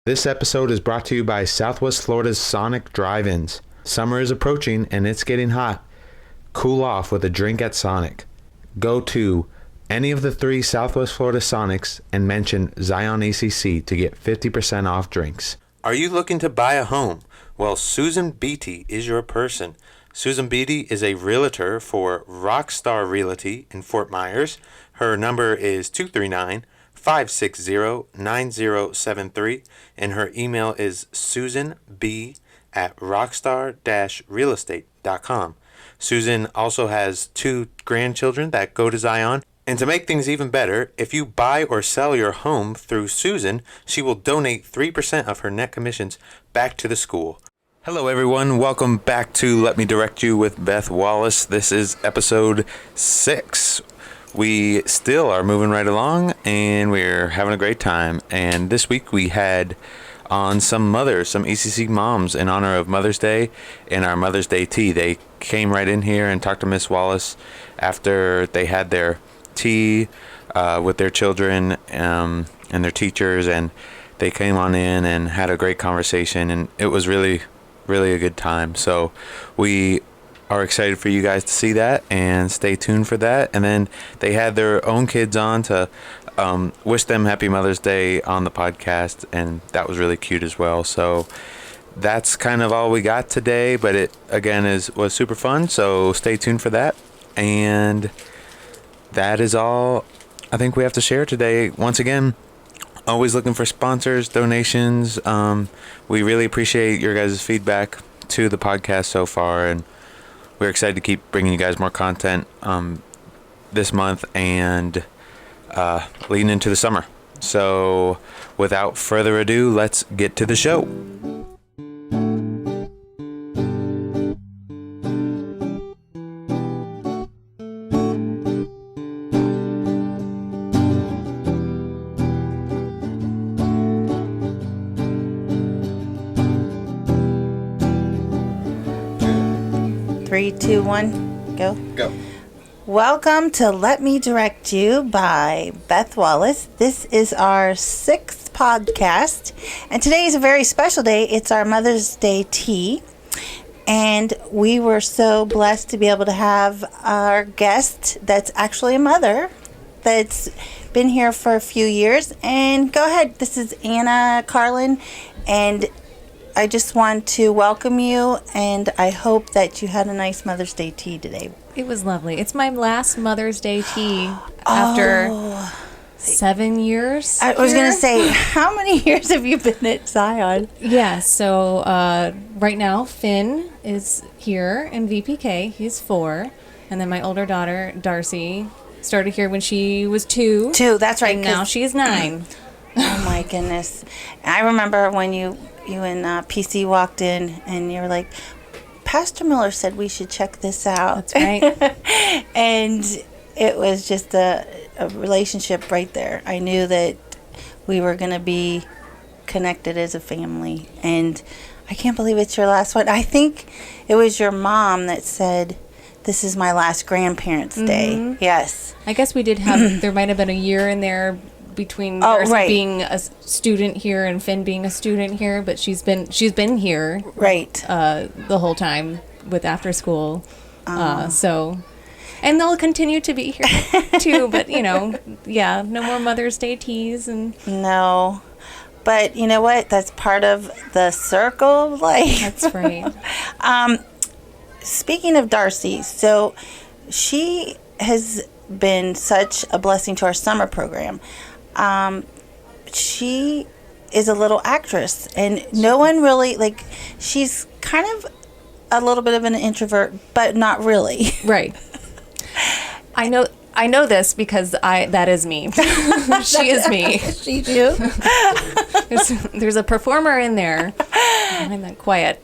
This episode is brought to you by Southwest Florida's Sonic Drive-Ins. Summer is approaching and it's getting hot. Cool off with a drink at Sonic. Go to any of the 3 Southwest Florida Sonics and mention Zion ACC to get 50% off drinks. Are you looking to buy a home? Well, Susan Beatty is your person. Susan Beatty is a realtor for Rockstar Realty in Fort Myers. Her number is 239-560-9073, and her email is susanb@rockstar-realestate.com. Susan also has 2 grandchildren that go to Zion. And to make things even better, if you buy or sell your home through Susan, she will donate 3% of her net commissions back to the school. Hello everyone, welcome back to Let Me Direct You with Beth Wallace. This is episode 6. We still are moving right along and we're having a great time. And this week we had on some mothers, some ECC moms in honor of Mother's Day and our Mother's Day tea. They came right in here and talked to Miss Wallace after they had their tea with their children and their teachers, and they came on in and had a great conversation, and it was really a good time. So we are excited for you guys to see that and stay tuned for that. And then they had their own kids on to wish them happy Mother's Day on the podcast, and that was really cute as well. So that's kind of all we got today, but it again was super fun, so stay tuned for that. And that is all I think we have to share today. Once again, always looking for sponsors, donations. We really appreciate your guys' feedback to the podcast so far, and we're excited to keep bringing you guys more content this month and leading into the summer. So without further ado, let's get to the show. Three, two, one, go. Go. Welcome to Let Me Direct You by Beth Wallace. This is our 6th podcast, and today is a very special day. It's our Mother's Day tea, and we were so blessed to be able to have our guest that's actually a mother that's been here for a few years. And go ahead, this is Anna Carlin, and I just want to welcome you, and I hope that you had a nice Mother's Day tea today. It was lovely. It's my last Mother's Day tea after 7 years. I was going to say, how many years have you been at Zion? Yeah, so right now Finn is here in VPK. He's 4. And then my older daughter, Darcy, started here when she was 2. 2, that's right. And now she's 9. Oh my goodness. I remember when you and PC walked in and you were like, Pastor Miller said we should check this out. That's right. And it was just a relationship right there. I knew that we were going to be connected as a family. And I can't believe it's your last one. I think it was your mom that said, this is my last grandparents' day. Mm-hmm. Yes. I guess we did have, there might have been a year in there between Darcy being a student here and Finn being a student here, but she's been here the whole time with after school. So, and they'll continue to be here too. But no more Mother's Day teas and no. But you know what? That's part of the circle of life. That's right. Speaking of Darcy, so she has been such a blessing to our summer program. She is a little actress, and no one really, she's kind of a little bit of an introvert, but not really. Right. I know this because that is me. She is me. She do. There's a performer in there. I'm not quiet.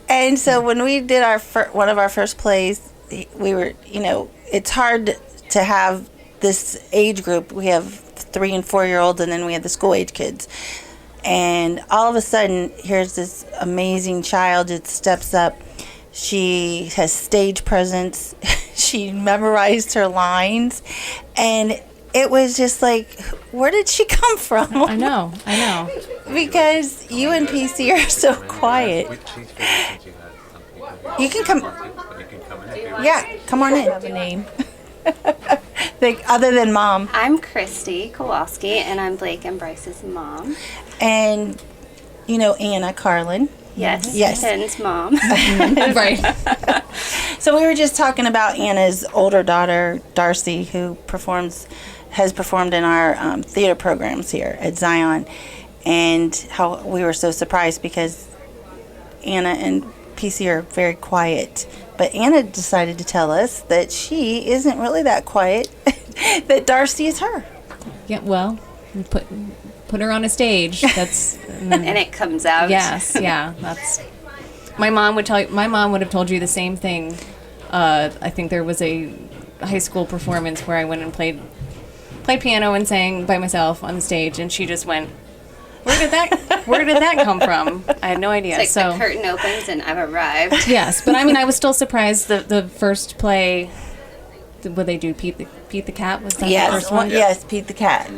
And so when we did one of our first plays, we were, it's hard to have this age group. We have 3 and 4-year-olds, and then we have the school age kids. And all of a sudden, here's this amazing child that steps up. She has stage presence. She memorized her lines, and it was just like, where did she come from? I know. Because you and PC are so quiet. You can come. Yeah, come on in. Have a name. Other than Mom. I'm Christy Kowalski, and I'm Blake and Bryce's mom. And, Anna Carlin. Yes. Ken's mom. Right. So we were just talking about Anna's older daughter, Darcy, who has performed in our theater programs here at Zion, and how we were so surprised because Anna and PC are very quiet. But Anna decided to tell us that she isn't really that quiet, that Darcy is her. Yeah, well, you put her on a stage. That's and it comes out. Yes, yeah. That's my mom would have told you the same thing. I think there was a high school performance where I went and played piano and sang by myself on the stage, and she just went, Where did that come from? I had no idea. It's like the curtain opens and I've arrived. Yes, but I was still surprised. The first play, what they do, Pete the Cat, was that the first one? Yes, Pete the Cat.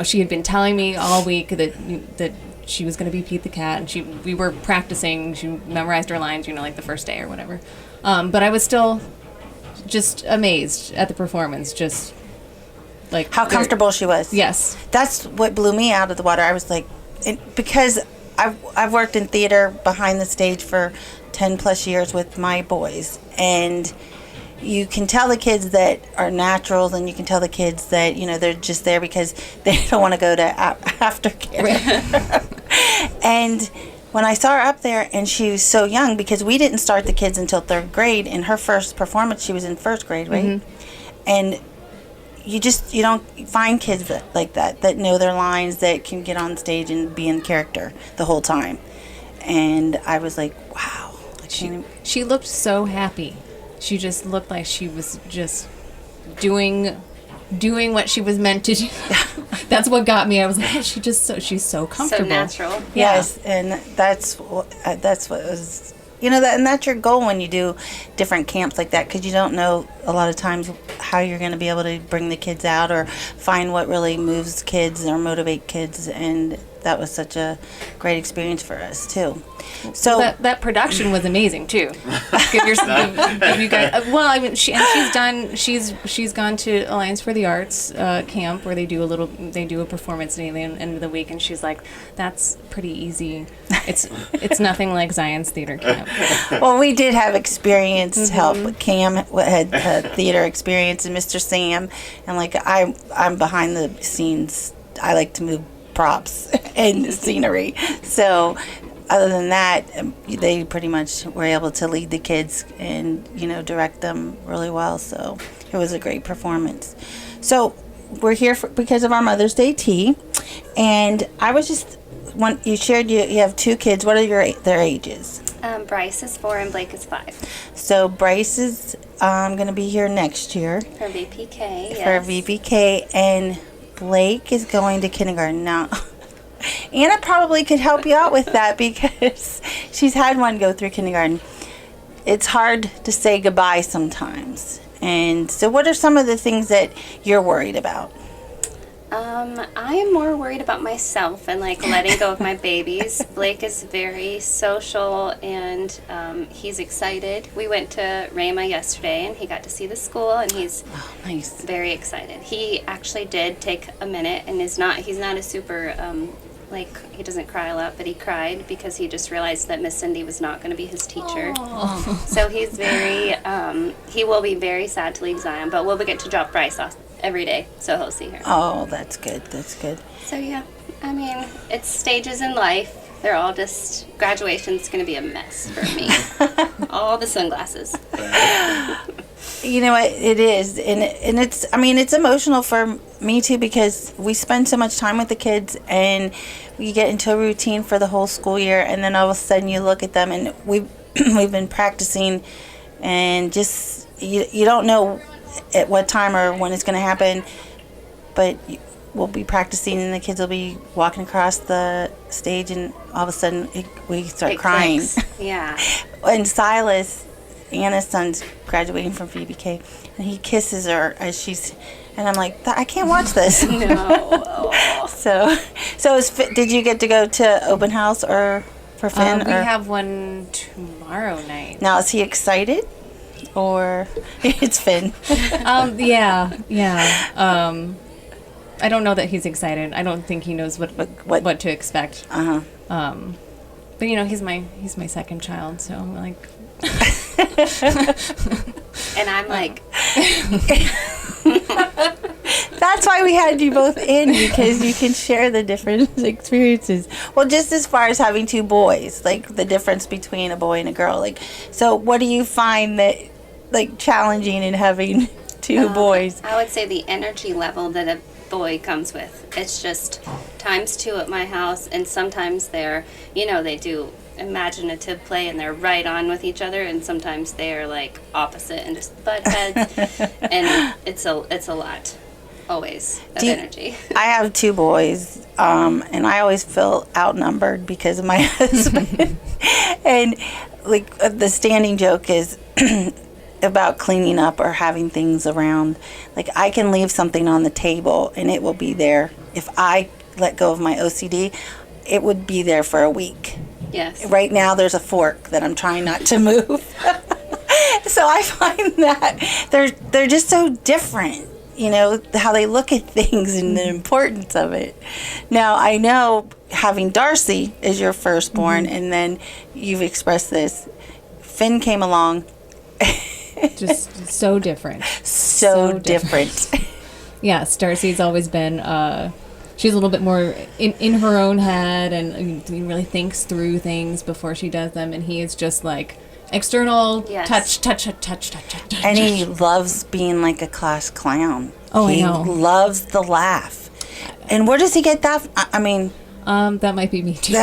She had been telling me all week that she was going to be Pete the Cat, and we were practicing. She memorized her lines, like the first day or whatever. But I was still just amazed at the performance, just like how comfortable she was. Yes, that's what blew me out of the water. I was like, because I've worked in theater behind the stage for 10 plus years with my boys, and you can tell the kids that are naturals, and you can tell the kids that they're just there because they don't want to go to aftercare. And when I saw her up there, and she was so young, because we didn't start the kids until 3rd grade. In her first performance, she was in 1st grade, right? Mm-hmm. And you don't find kids like that know their lines, that can get on stage and be in character the whole time. And I was like, wow. She looked so happy. She just looked like she was just doing what she was meant to do. That's what got me. I was like, she's so comfortable. So natural. Yes, and that's what was, and that's your goal when you do different camps like that, because you don't know a lot of times how you're going to be able to bring the kids out or find what really moves kids or motivate kids, and that was such a great experience for us too. So that production was amazing too. Give you guys. She's gone to Alliance for the Arts camp where they do a performance at the end of the week, and she's like, that's pretty easy. It's nothing like Zion's theater camp. Well, we did have experienced help. Cam had theater experience, and Mr. Sam, and I'm behind the scenes. I like to move props and scenery. So other than that, they pretty much were able to lead the kids and direct them really well. So it was a great performance. So we're here because of our Mother's Day tea, and I was just you shared you have 2 kids. What are their ages? Bryce is 4 and Blake is 5. So Bryce is going to be here next year for VPK. Yes. For VPK, and Blake is going to kindergarten now. Anna probably could help you out with that because she's had one go through kindergarten. It's hard to say goodbye sometimes. And so what are some of the things that you're worried about? I am more worried about myself and letting go of my babies. Blake is very social, and he's excited. We went to Rama yesterday, and he got to see the school, and he's nice. Very excited. He actually did take a minute, and he's not a super he doesn't cry a lot, but he cried because he just realized that Miss Cindy was not going to be his teacher. Aww. So he's very he will be very sad to leave Zion, but we'll get to drop Bryce off every day, so he'll see her. Oh, that's good. So yeah, it's stages in life. They're all just, graduation's going to be a mess for me. All the sunglasses. You know what, it is, and it's emotional for me too, because we spend so much time with the kids, and we get into a routine for the whole school year, and then all of a sudden you look at them, and we've been practicing, and just you don't know at what time or when it's going to happen, but we'll be practicing, and the kids will be walking across the stage, and all of a sudden we start crying. Yeah. And Silas, Anna's son's graduating from VBK, and he kisses her as she's And I'm like, I can't watch this. No. Did you get to go to open house or for Finn? We have one tomorrow night. Now, is he excited? Or it's Finn? Yeah. I don't know that he's excited. I don't think he knows what to expect. But he's my second child, so I'm like. And I'm like. That's why we had you both in, because you can share the different experiences. Well, just as far as having two boys, like the difference between a boy and a girl. Like, so what do you find that like challenging in having two boys? I would say the energy level that a boy comes with. It's just ×2 at my house, and sometimes they do imaginative play and they're right on with each other, and sometimes they're like opposite and just butt heads. And it's a lot, always, of energy. I have two boys, and I always feel outnumbered because of my husband. And like the standing joke is about cleaning up or having things around. Like, I can leave something on the table and it will be there. If I let go of my OCD, it would be there for a week. Yes. Right now there's a fork that I'm trying not to move. So I find that they're just so different, how they look at things and the importance of it. Now, I know having Darcy as your firstborn, and then you've expressed this, Finn came along. Just so different. So different. Yes, Darcy's always been, she's a little bit more in her own head and really thinks through things before she does them. And he is just like external, yes. touch. And he loves being like a class clown. Oh, I know. He loves the laugh. And where does he get that? I mean... that might be me too.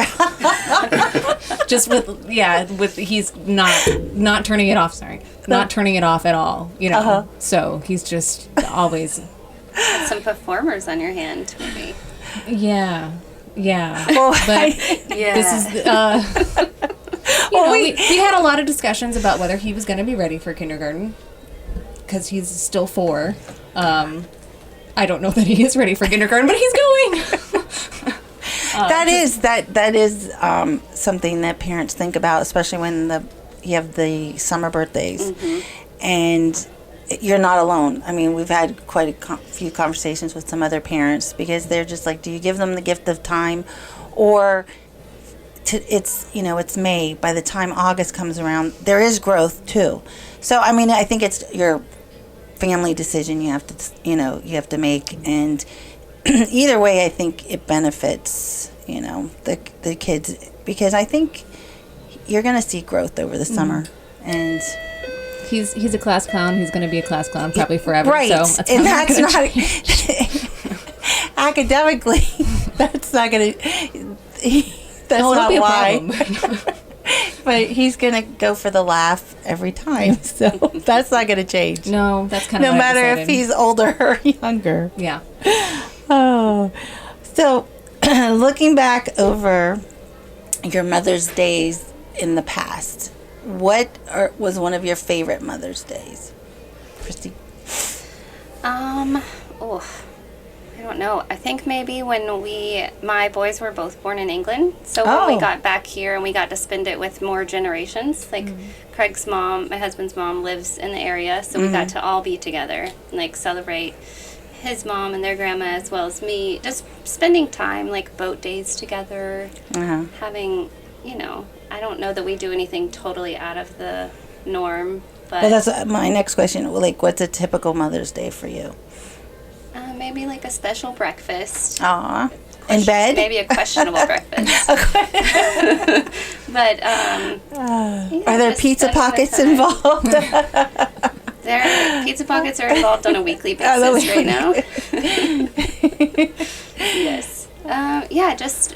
Just with he's not turning it off. Sorry, not turning it off at all. So he's just always some performers on your hand, maybe. Yeah. Well, But this is. We had a lot of discussions about whether he was going to be ready for kindergarten because he's still 4. I don't know that he is ready for kindergarten, but he's going. That is something that parents think about, especially when you have the summer birthdays, and you're not alone. I mean, we've had quite a few conversations with some other parents because they're just like, do you give them the gift of time, or it's May. By the time August comes around, there is growth too. So I mean, I think it's your family decision you have to make, and either way, I think it benefits, the kids, because I think you're going to see growth over the summer. And he's a class clown. He's going to be a class clown probably forever. Right. So that's not academically, that's not going to, that's not why. But he's going to go for the laugh every time. So that's not going to change. No, that's kind of no matter if he's older or younger. Yeah. Oh, so looking back over your Mother's Days in the past, what was one of your favorite Mother's Days, Christy? I don't know. I think maybe when my boys were both born in England, so when we got back here and we got to spend it with more generations, like Craig's mom, my husband's mom, lives in the area, so we got to all be together and like celebrate his mom and their grandma as well as me, just spending time, like boat days together, having, I don't know that we do anything totally out of the norm, but... Well, that's my next question. Like, what's a typical Mother's Day for you? Maybe like a special breakfast. Aw. In bed? Maybe a questionable breakfast. But, are there pizza pockets involved? Pizza pockets are involved on a weekly basis right now. Yes.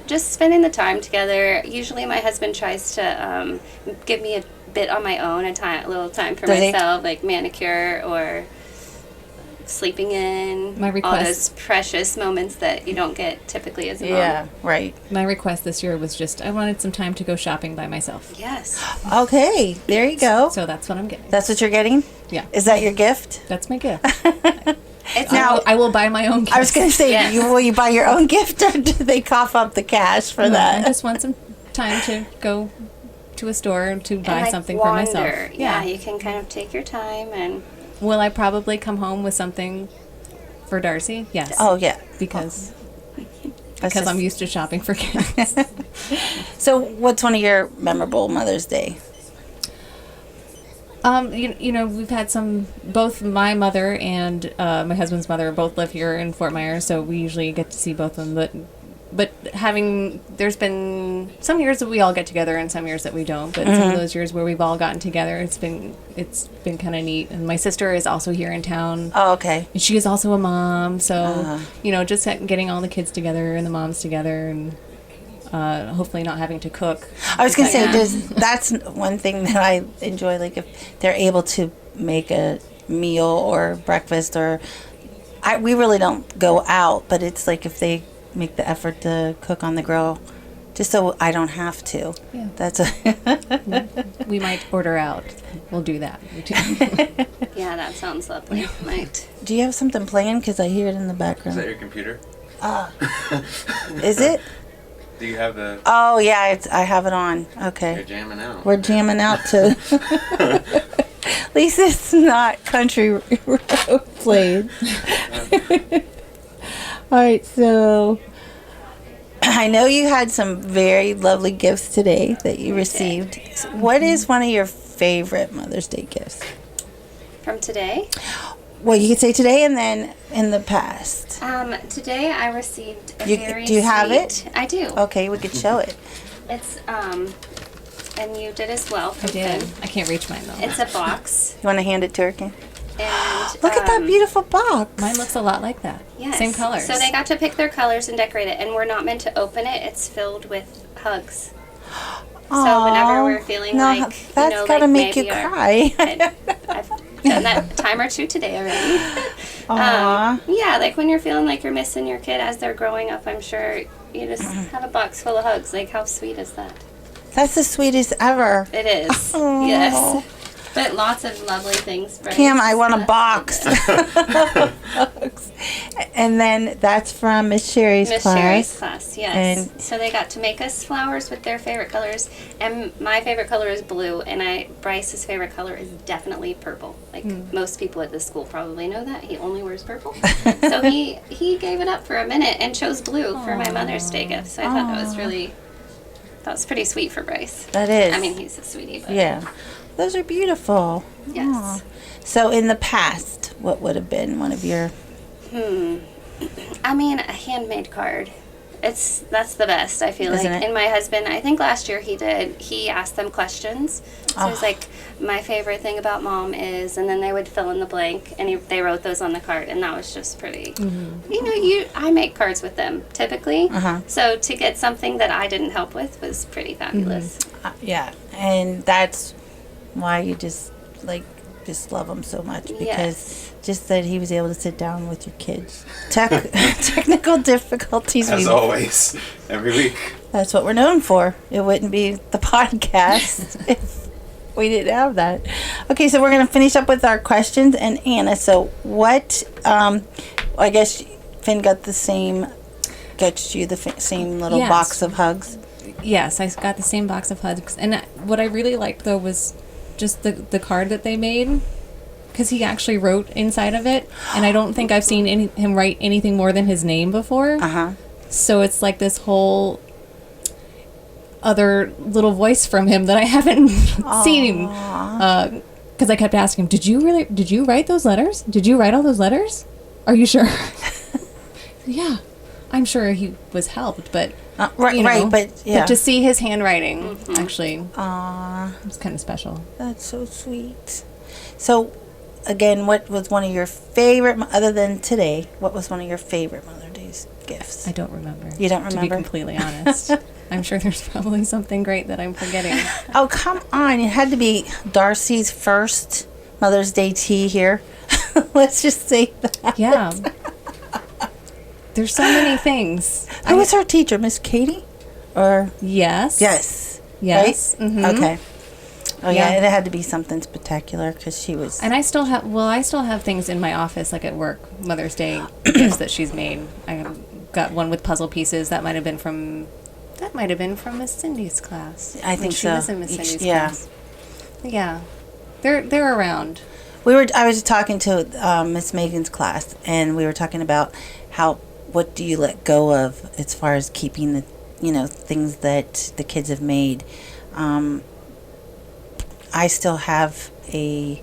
Just spending the time together. Usually my husband tries to give me a bit on my own, a little time for myself, like manicure or sleeping in. My request. All those precious moments that you don't get typically as a mom. Yeah, right. My request this year was just, I wanted some time to go shopping by myself. Yes. Okay, there you go. So that's what I'm getting. That's what you're getting? Yeah. Is that your gift? That's my gift. Now I will buy my own gift. I was going to say, Yes. will you buy your own gift, or do they cough up the cash for that? I just want some time to go to a store to buy like, something wander. for myself. Yeah, you can kind of take your time and. Will I probably come home with something for Darcy? Yes. Oh, yeah. Because That's I'm used to shopping for kids. So, what's one of your memorable Mother's Day? You know, we've had both my mother and my husband's mother both live here in Fort Myers, so we usually get to see both of them. But there's been some years that we all get together and some years that we don't. But some of those years where we've all gotten together, it's been kind of neat. And my sister is also here in town. Oh, okay. And she is also a mom, so you know, just getting all the kids together and the moms together, and hopefully not having to cook. I was going to say, that's one thing that I enjoy. Like if they're able to make a meal or breakfast, or we really don't go out, but it's like if they make the effort to cook on the grill, just so I don't have to. Yeah. That's We might order out. We'll do that. Yeah, that sounds lovely. Might. Do you have something playing? Because I hear it in the Is background. that your computer? Is it? Do you have the... Oh, yeah, I have it on. You're Okay. jamming out. We're jamming out to... At least it's not country road played. All right, so I know you had some very lovely gifts today that you received. So what is one of your favorite Mother's Day gifts? From today? Well, you could say today and then in the past. Today I received a very do you have sweet- it? I do. Okay, we could show it. It's, and you did as well. I from did. Finn. I can't reach mine though. It's a box. You want to hand it to her, Kim? And Look at that beautiful box. Mine looks a lot like that. Yes. Same colors. So they got to pick their colors and decorate it, and we're not meant to open it. It's filled with hugs. So whenever we're feeling like, that's you know, gotta like make you maybe cry. I've done that time or two today already. Aw. Yeah, like when you're feeling like you're missing your kid as they're growing up, I'm sure you just have a box full of hugs. Like, how sweet is that? That's the sweetest ever. It is. Aw. Yes. But lots of lovely things. Bryce. Kim, I want a That's box. And then that's from Miss Sherry's Miss class. Sherry's class, yes. And- So they got to make us flowers with their favorite colors, and my favorite color is blue, and Bryce's favorite color is definitely purple. Like most people at this school probably know that he only wears purple. So he gave it up for a minute and chose blue for my Mother's Day gift. So I thought that was pretty sweet for Bryce. That is. I mean, he's a sweetie, but Yeah. Those are beautiful. yes. Aw. So in the past, what would have been one of your... I mean, a handmade card. That's the best, I feel Isn't like. it? And my husband, I think last year he asked them questions. So it was like, my favorite thing about mom is, and then they would fill in the blank, and they wrote those on the card, and that was just pretty. You know, I make cards with them typically. So to get something that I didn't help with was pretty fabulous. Yeah. And that's why you just love him so much, because Yes. just that he was able to sit down with your kids. Technical difficulties. As always, every week. That's what we're known for. It wouldn't be the podcast if we didn't have that. Okay, so we're going to finish up with our questions. And Anna, so what, I guess Finn got you the same little Yes. box of hugs. Yes, I got the same box of hugs. And what I really liked, though, was just the card that they made, because he actually wrote inside of it. And I don't think I've seen him write anything more than his name before. So it's like this whole other little voice from him that I haven't seen. Because I kept asking him, did you write those letters? Did you write all those letters? Are you sure? Yeah, I'm sure he was helped, but But to see his handwriting actually Aww, was kind of special. that's so sweet. So, again, what was one of your favorite, other than today, what was one of your favorite Mother's Day gifts? I don't remember. You don't To be remember? completely honest. I'm sure there's probably something great that I'm forgetting. Oh, come on. It had to be Darcy's first Mother's Day tea here. Let's just say that. Yeah. There's so many things. Who was her teacher, Miss Katie? Or Yes. yes. Yes. Right? Mhm. Okay. Oh yeah, it had to be something spectacular because she was. And I still have things in my office, like at work, Mother's Day gifts that she's made. I got one with puzzle pieces. That might have been from Miss Cindy's class. I think so. She was in Miss Cindy's class. Yeah, they're around. I was talking to Miss Megan's class, and we were talking about what do you let go of as far as keeping the, things that the kids have made. I still have a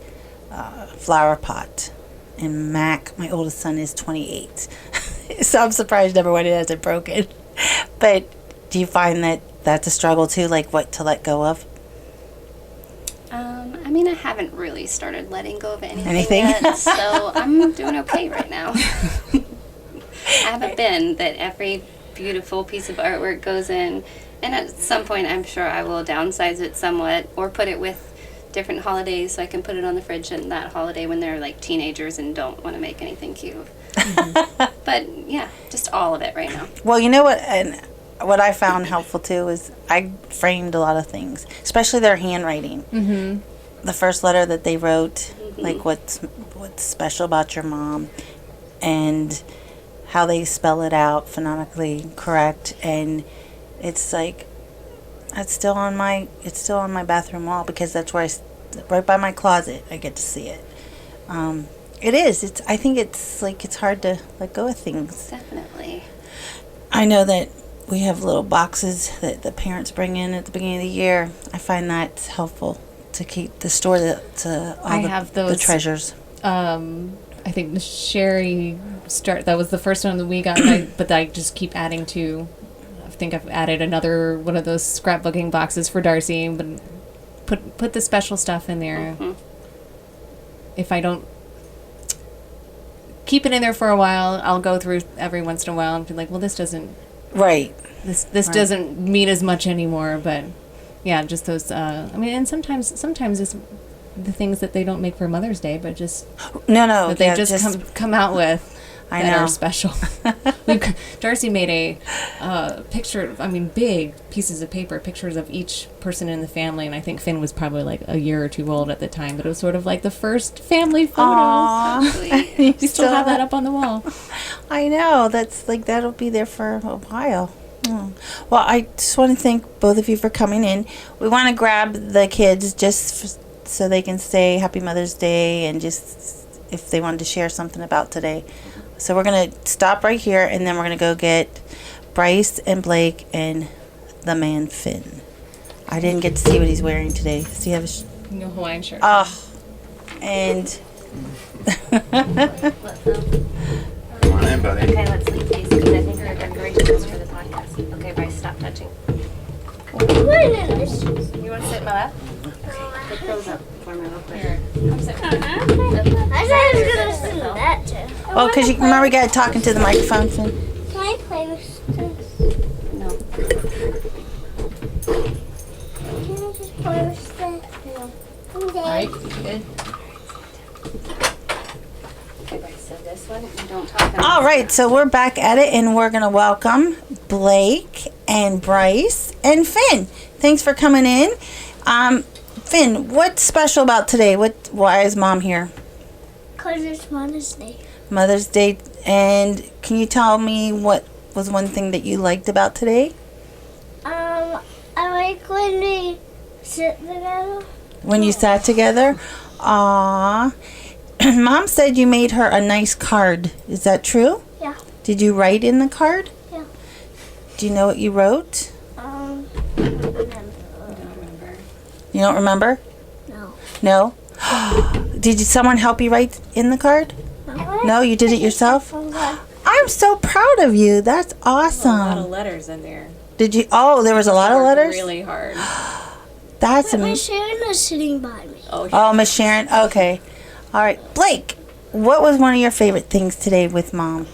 flower pot, and Mac, my oldest son, is 28, so I'm surprised number one it hasn't broken. But do you find that that's a struggle too, like what to let go of? I mean, I haven't really started letting go of anything yet, so I'm doing okay right now. I have a bin that every beautiful piece of artwork goes in, and at some point I'm sure I will downsize it somewhat or put it with different holidays so I can put it on the fridge in that holiday when they're like teenagers and don't want to make anything cute. But yeah, just all of it right now. Well, you know what, and what I found helpful too is I framed a lot of things, especially their handwriting. Mm-hmm. The first letter that they wrote, like what's special about your mom, and how they spell it out phonetically correct, and it's like it's still on my bathroom wall because that's where right by my closet I get to see it. It is. I think it's hard to let go of things. Definitely. I know that we have little boxes that the parents bring in at the beginning of the year. I find that's helpful to keep the store the treasures. I think Sherry that was the first one that we got, but I just keep adding to. I think I've added another one of those scrapbooking boxes for Darcy, but put the special stuff in there. Mm-hmm. If I don't keep it in there for a while, I'll go through every once in a while and be like, well, this doesn't. Right. This doesn't mean as much anymore, but yeah, just those. And sometimes it's the things that they don't make for Mother's Day, but just that they just come out with. I know. Are special. Darcy made a picture. Big pieces of paper, pictures of each person in the family, and I think Finn was probably like a year or two old at the time. But it was sort of like the first family photo. You still have that up on the wall. I know. That's like that'll be there for a while. Oh. Well, I just want to thank both of you for coming in. We want to grab the kids just so they can say Happy Mother's Day and just if they wanted to share something about today. So we're going to stop right here, and then we're going to go get Bryce and Blake and the man Finn. I didn't get to see what he's wearing today. Does he have a no Hawaiian shirt? Oh, and... Come on in, buddy. Okay, let's leave these because I think they're decorations for the podcast. Okay, Bryce, stop touching. You want to sit in my lap? Put those up for me real quick. Here. Come sit. I said I was going to sit in that chair. Oh, because you remember we got talking to the microphone, Finn? Can I play with this? No. Can I just play with this? No. Okay. All right, good. Okay, Bryce, so this one, you don't talk. All right, so we're back at it, and we're going to welcome Blake and Bryce and Finn. Thanks for coming in. Finn, what's special about today? Why is Mom here? Because it's Mother's Day. Mother's Day. And can you tell me what was one thing that you liked about today? I like when we sit together. When you sat together? Aww. Mom said you made her a nice card. Is that true? Yeah. Did you write in the card? Yeah. Do you know what you wrote? I don't remember. You don't remember? No. No? Did someone help you write in the card? No, you did it yourself? I'm so proud of you. That's awesome. A lot of letters in there. Did you? Oh, there was a lot of letters? Really hard. That's Miss Sharon is sitting by me. Oh, Miss Sharon. Okay. All right. Blake, what was one of your favorite things today with Mom?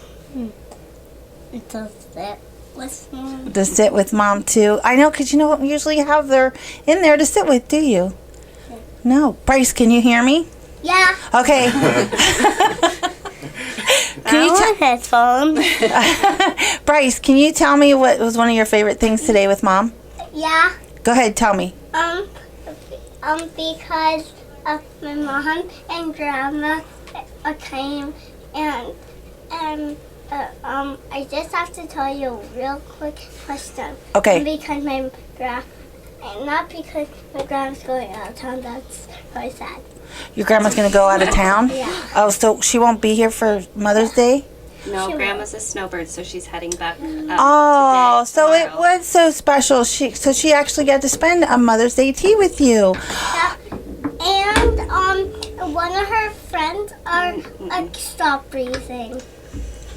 It's a sit with Mom. To sit with Mom, too. I know, because you don't usually have her in there to sit with, do you? Yeah. No. Bryce, can you hear me? Yeah. Okay. Headphones. Bryce, can you tell me what was one of your favorite things today with Mom? Yeah. Go ahead, tell me. Because my mom and grandma came and I just have to tell you a real quick question. Okay. And not because my grandma's going out of town. That's really sad. Your grandma's going to go out of town? Yeah. Oh, so she won't be here for Mother's Day? No, Grandma's a snowbird, so she's heading back up Oh, today, so it tomorrow. was so special. She actually got to spend a Mother's Day tea with you. Yeah. And one of her friends stopped breathing.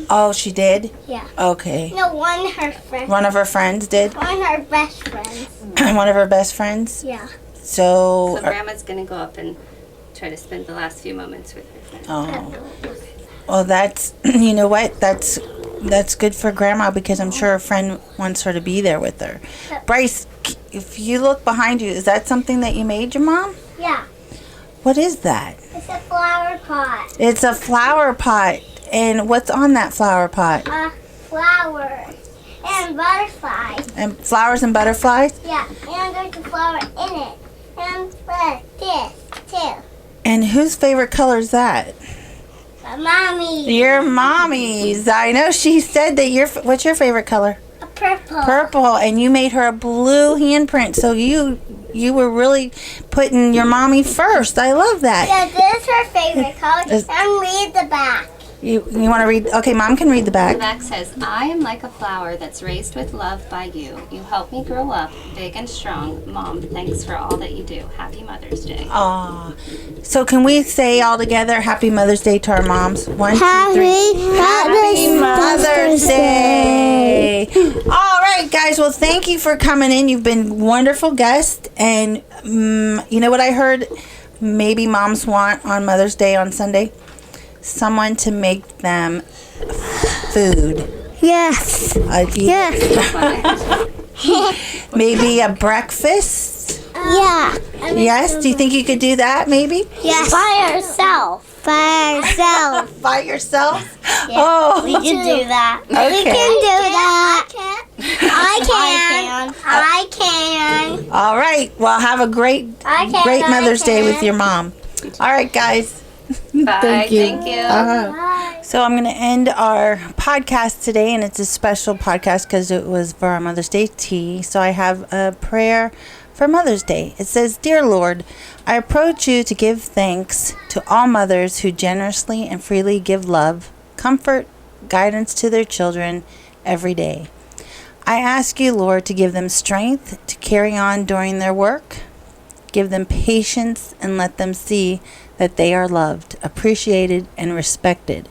Oh, she did? Yeah. Okay. No, one of her friends. One of her friends did? One of her best friends. One of her best friends? Yeah. So Grandma's going to go up and try to spend the last few moments with her friend. oh. Well, that's, you know what? That's good for Grandma because I'm sure a friend wants her to be there with her. Bryce, if you look behind you, is that something that you made your mom? Yeah. What is that? It's a flower pot. It's a flower pot. And what's on that flower pot? Flowers and butterflies. And flowers and butterflies? Yeah, and there's a flower in it. And this, too. And whose favorite color is that? My mommy. Your mommy's. I know she said that what's your favorite color? A purple. Purple. And you made her a blue handprint. So you were really putting your mommy first. I love that. Yeah, this is her favorite color. And read the back. You want to read? Okay, Mom can read the back. The back says, I am like a flower that's raised with love by you. You help me grow up big and strong. Mom, thanks for all that you do. Happy Mother's Day. Aw. So can we say all together Happy Mother's Day to our moms? 1, 2, 3. Happy Mother's Day. All right, guys. Well, thank you for coming in. You've been wonderful guests. And you know what I heard? Maybe moms want on Mother's Day on Sunday? Someone to make them food. Yes. Yes. Maybe a breakfast. Yeah. Yes. Do you think you could do that? Maybe. Yes. By yourself. By yourself. By yourself. Yeah. Oh. We can do that. Okay. We can do that. I can. All right. Well, have a great Mother's Day with your mom. All right, guys. Bye. Thank you. Thank you. So I'm going to end our podcast today, and it's a special podcast because it was for our Mother's Day tea. So I have a prayer for Mother's Day. It says, Dear Lord, I approach you to give thanks to all mothers who generously and freely give love, comfort, guidance to their children every day. I ask you, Lord, to give them strength to carry on during their work. Give them patience and let them see that they are loved, appreciated, and respected.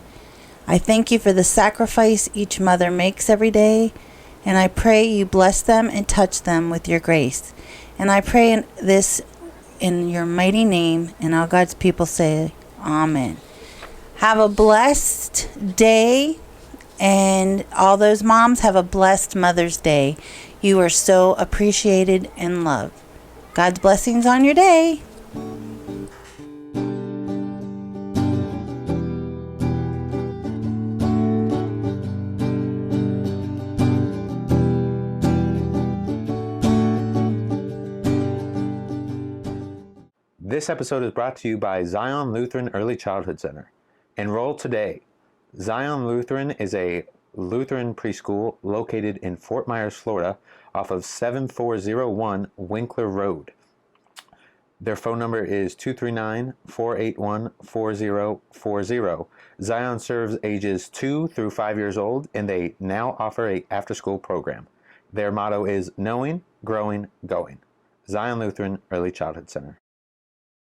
I thank you for the sacrifice each mother makes every day, and I pray you bless them and touch them with your grace. And I pray this in your mighty name, and all God's people say, Amen. Have a blessed day, and all those moms have a blessed Mother's Day. You are so appreciated and loved. God's blessings on your day. This episode is brought to you by Zion Lutheran Early Childhood Center. Enroll today. Zion Lutheran is a Lutheran preschool located in Fort Myers, Florida, off of 7401 Winkler Road. Their phone number is 239-481-4040. Zion serves ages 2 through 5 years old, and they now offer a after-school program. Their motto is knowing, growing, going. Zion Lutheran Early Childhood Center.